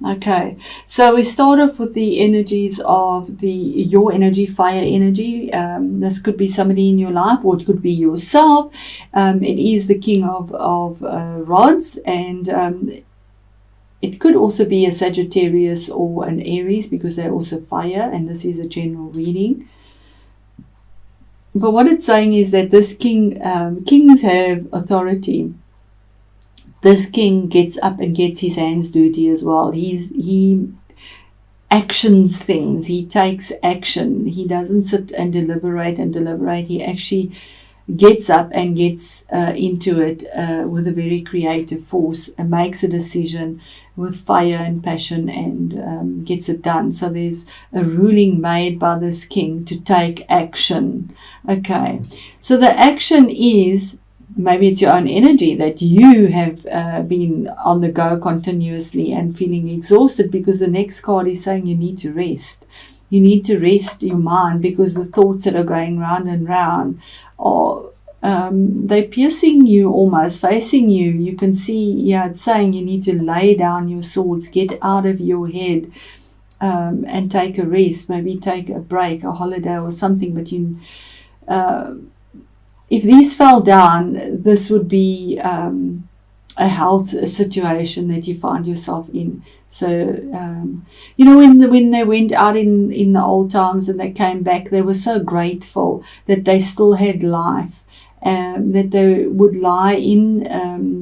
Okay, so we start off with the energies of your energy, fire energy. This could be somebody in your life, or it could be yourself. It is the king of rods, and it could also be a Sagittarius or an Aries, because they're also fire, and this is a general reading. But what it's saying is that this kings have authority. This king gets up and gets his hands dirty as well. He actions things. He takes action. He doesn't sit and deliberate. He actually gets up and gets into it with a very creative force, and makes a decision with fire and passion, and gets it done. So there's a ruling made by this king to take action. Okay, so the action is, maybe it's your own energy that you have been on the go continuously and feeling exhausted, because the next card is saying you need to rest. You need to rest your mind, because the thoughts that are going round and round are they're piercing you, almost facing you. You can see, it's saying you need to lay down your swords, get out of your head, and take a rest, maybe take a break, a holiday or something. But if these fell down, this would be a health situation that you find yourself in. So, when they went out in the old times and they came back, they were so grateful that they still had life, that they would lie in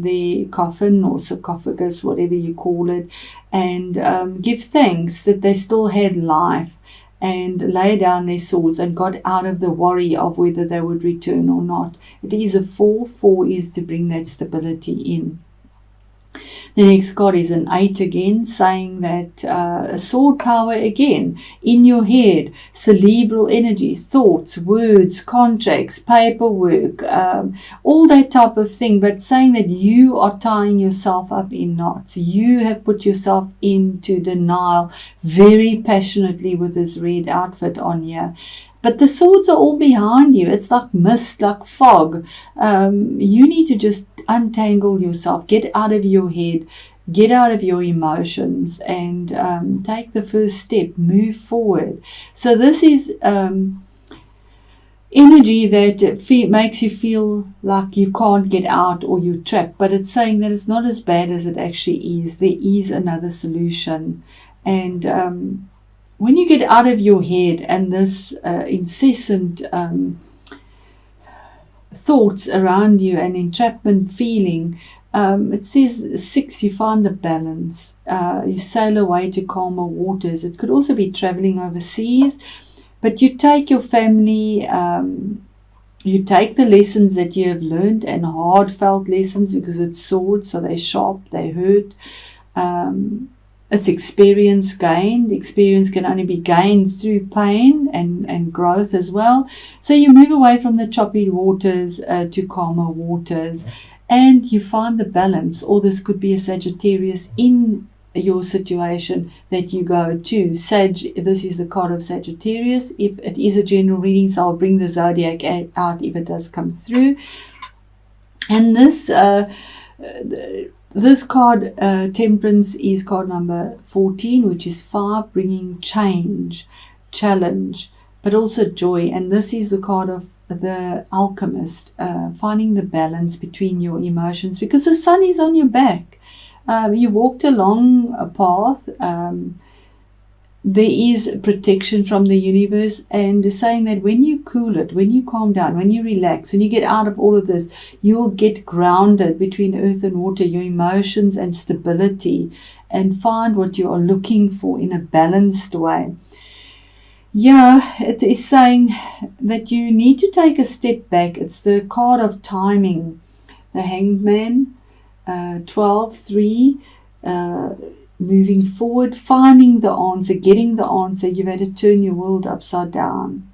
their coffin or sarcophagus, whatever you call it, and give thanks that they still had life, and lay down their swords and got out of the worry of whether they would return or not. It is a 4. 4 is to bring that stability in. The next card is an 8 again, saying that a sword power again in your head, cerebral energies, thoughts, words, contracts, paperwork, all that type of thing, but saying that you are tying yourself up in knots. You have put yourself into denial very passionately with this red outfit on here. But the swords are all behind you. It's like mist, like fog. You need to just untangle yourself, get out of your head, get out of your emotions, and take the first step, move forward. So this is energy that makes you feel like you can't get out or you're trapped, but it's saying that it's not as bad as it actually is. There is another solution. And when you get out of your head and this incessant thoughts around you and entrapment feeling, it says 6, you find the balance. You sail away to calmer waters. It could also be traveling overseas, but you take your family, you take the lessons that you have learned, and heartfelt lessons, because it's swords, so they're sharp, they hurt. It's experience gained. Experience can only be gained through pain and growth as well. So you move away from the choppy waters to calmer waters, and you find the balance. Or this could be a Sagittarius in your situation that you go to. This is the card of Sagittarius. If it is a general reading, so I'll bring the zodiac out if it does come through. And this card, Temperance, is card number 14, which is 5, bringing change, challenge, but also joy. And this is the card of the alchemist, finding the balance between your emotions, because the sun is on your back. You walked along a path. There is protection from the universe, and saying that when you cool it, when you calm down, when you relax, when you get out of all of this, you'll get grounded between earth and water, your emotions and stability, and find what you are looking for in a balanced way. Yeah, it is saying that you need to take a step back. It's the card of timing, the Hanged Man, 12-3, moving forward, finding the answer, getting the answer. You've had to turn your world upside down.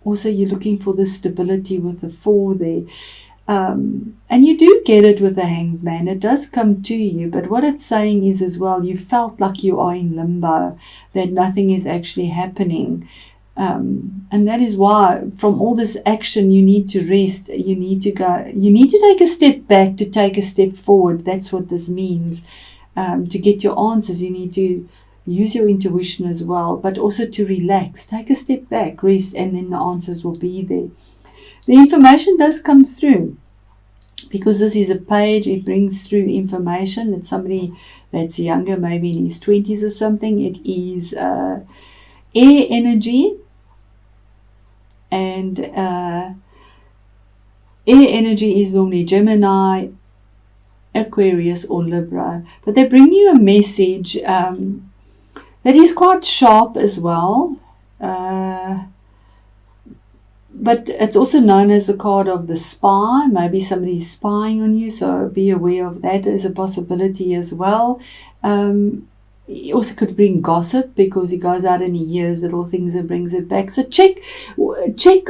Also, you're looking for the stability with the 4 there. And you do get it with the Hanged Man. It does come to you. But what it's saying is as well, you felt like you are in limbo, that nothing is actually happening. And that is why from all this action you need to rest. You need to take a step back to take a step forward. That's what this means. To get your answers, you need to use your intuition as well, but also to relax, take a step back, rest, and then the answers will be there. The information does come through, because this is a page, it brings through information. It's somebody that's younger, maybe in his 20s or something. It is air energy, and air energy is normally Gemini, Aquarius, or Libra. But they bring you a message that is quite sharp as well. But it's also known as the card of the spy. Maybe somebody's spying on you, so be aware of that as a possibility as well. He also could bring gossip, because he goes out and he hears little things and brings it back. So check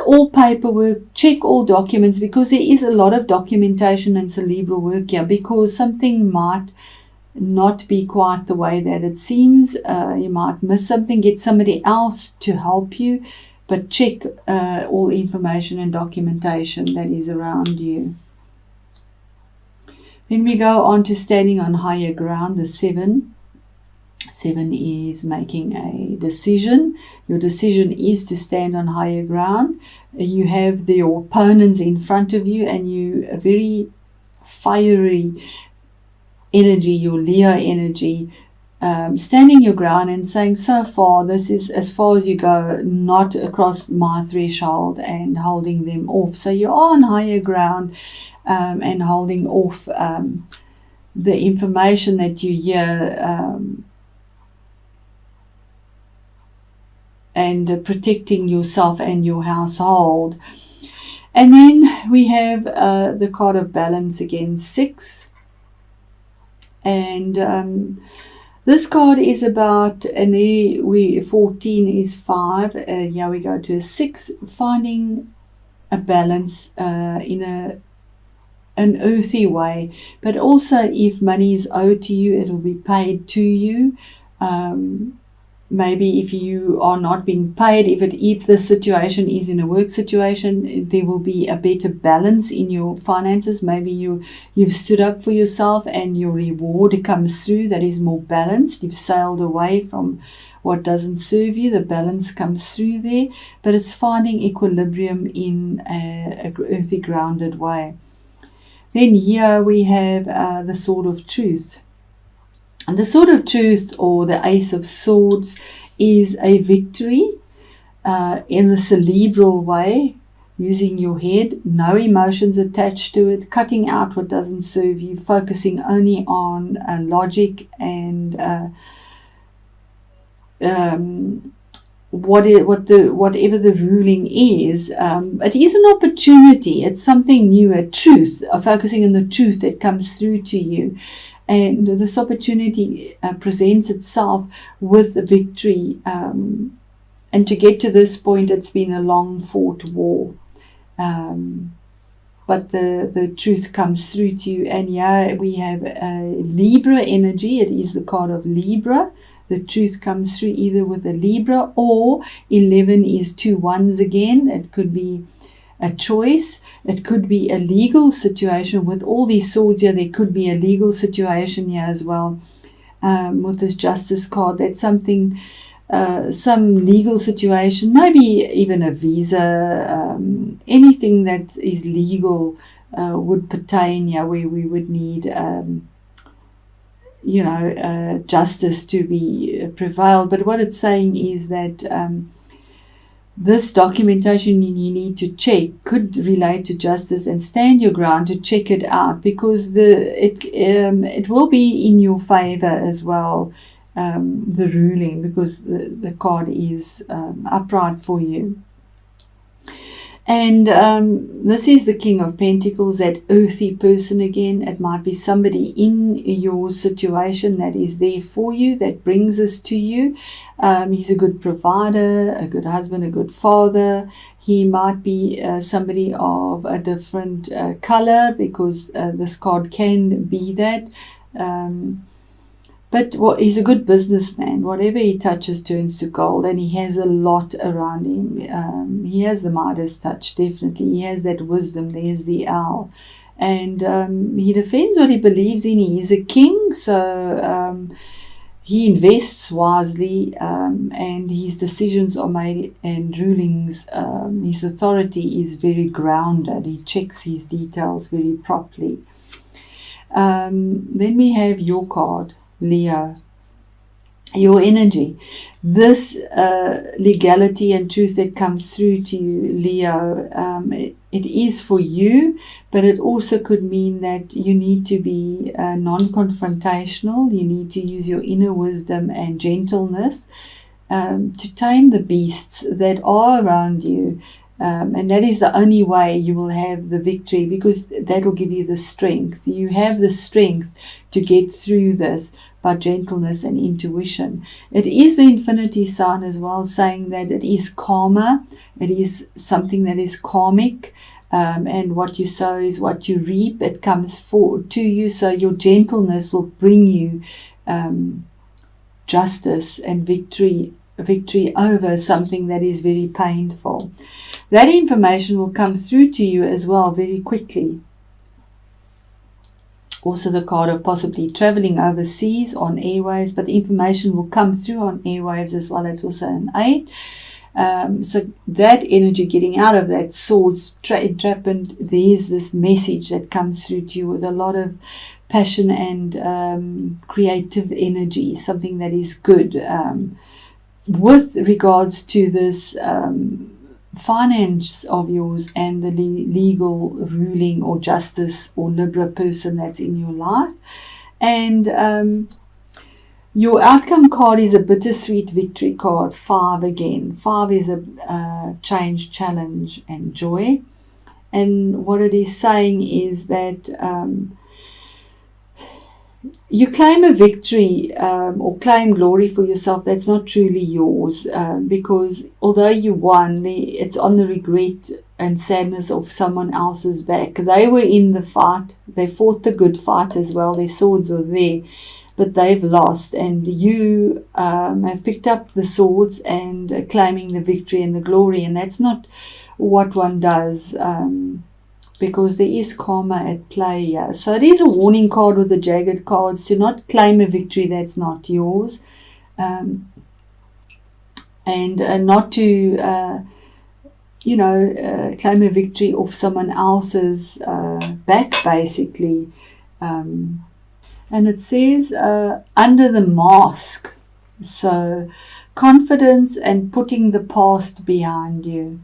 all paperwork, check all documents, because there is a lot of documentation and cerebral work here, because something might not be quite the way that it seems. You might miss something, get somebody else to help you, but check all information and documentation that is around you. Then we go on to standing on higher ground, the 7. 7 is making a decision. Your decision is to stand on higher ground. You have your opponents in front of you, and you a very fiery energy, your Leo energy, standing your ground and saying, so far, this is as far as you go, not across my threshold, and holding them off. So you are on higher ground, and holding off the information that you hear, and protecting yourself and your household. And then we have the card of balance again, 6. And this card is about, and there 14 is 5. Here we go to a 6, finding a balance in an earthy way. But also, if money is owed to you, it will be paid to you. Maybe if you are not being paid, if the situation is in a work situation, there will be a better balance in your finances. Maybe you've stood up for yourself and your reward comes through that is more balanced. You've sailed away from what doesn't serve you. The balance comes through there, but it's finding equilibrium in a earthy, grounded way. Then here we have the Sword of Truth. And the Sword of Truth, or the Ace of Swords, is a victory in a cerebral way, using your head, no emotions attached to it, cutting out what doesn't serve you, focusing only on logic and whatever the ruling is. It is an opportunity. It's something new, a truth, focusing on the truth that comes through to you. And this opportunity presents itself with a victory. And to get to this point, it's been a long fought war. But the truth comes through to you. And yeah, we have Libra energy. It is the card of Libra. The truth comes through either with a Libra, or 11 is 2 1s again. It could be a choice. It could be a legal situation. With all these swords here, there could be a legal situation here as well. With this Justice card, that's something, some legal situation, maybe even a visa, anything that is legal would pertain here, where we would need justice to be prevailed. But what it's saying is that this documentation you need to check could relate to justice, and stand your ground to check it out, because it will be in your favor as well, the ruling, because the card is upright for you. And this is the King of Pentacles, that earthy person again. It might be somebody in your situation that is there for you, that brings this to you. He's a good provider, a good husband, a good father. He might be somebody of a different color, because this card can be that. But he's a good businessman. Whatever he touches turns to gold, and he has a lot around him. He has the Midas touch, definitely. He has that wisdom. There's the owl. And he defends what he believes in. He is a king, so he invests wisely, and his decisions are made, and rulings, his authority is very grounded. He checks his details very properly. Then we have your card, Leo. Your energy. This legality and truth that comes through to you, Leo, it is for you, but it also could mean that you need to be non-confrontational. You need to use your inner wisdom and gentleness to tame the beasts that are around you. And that is the only way you will have the victory, because that will give you the strength. You have the strength to get through this by gentleness and intuition. It is the infinity sign as well, saying that it is karma. It is something that is karmic, and what you sow is what you reap. It comes to you, so your gentleness will bring you justice and victory over something that is very painful. That information will come through to you as well very quickly. Also the card of possibly traveling overseas on airwaves, but the information will come through on airwaves as well. It's also an 8. So that energy, getting out of that swords entrapment, there's this message that comes through to you with a lot of passion and creative energy, something that is good. With regards to this finance of yours and the legal ruling or justice or Libra person that's in your life. And your outcome card is a bittersweet victory card, 5 again. 5 is a change, challenge and joy. And what it is saying is that you claim a victory or claim glory for yourself that's not truly yours, because although you won, it's on the regret and sadness of someone else's back. They were in the fight. They fought the good fight as well. Their swords are there, but they've lost. And you have picked up the swords and claiming the victory and the glory. And that's not what one does, because there is karma at play here. So it is a warning card with the jagged cards to not claim a victory that's not yours, and not to, claim a victory off someone else's back, basically. And it says under the mask. So confidence and putting the past behind you.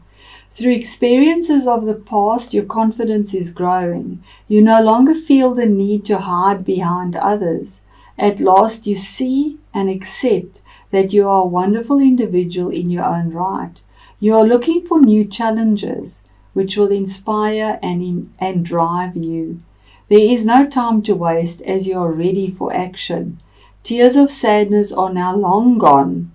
Through experiences of the past, your confidence is growing. You no longer feel the need to hide behind others. At last, you see and accept that you are a wonderful individual in your own right. You are looking for new challenges which will inspire and drive you. There is no time to waste as you are ready for action. Tears of sadness are now long gone.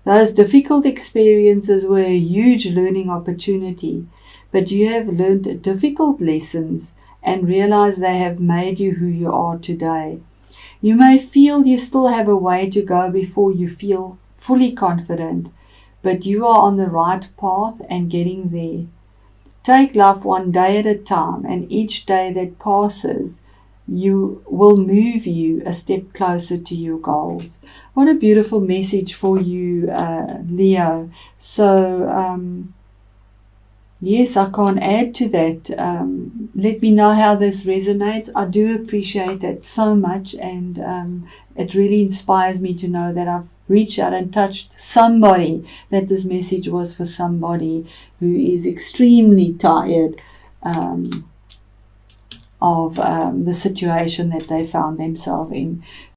Those difficult experiences were a huge learning opportunity, but you have learned difficult lessons and realize they have made you who you are today. You may feel you still have a way to go before you feel fully confident, but you are on the right path and getting there. Take life one day at a time, and each day that passes will move you a step closer to your goals. What a beautiful message for you, Leo. So, yes, I can't add to that. Let me know how this resonates. I do appreciate that so much, and it really inspires me to know that I've reached out and touched somebody, that this message was for somebody who is extremely tired of the situation that they found themselves in.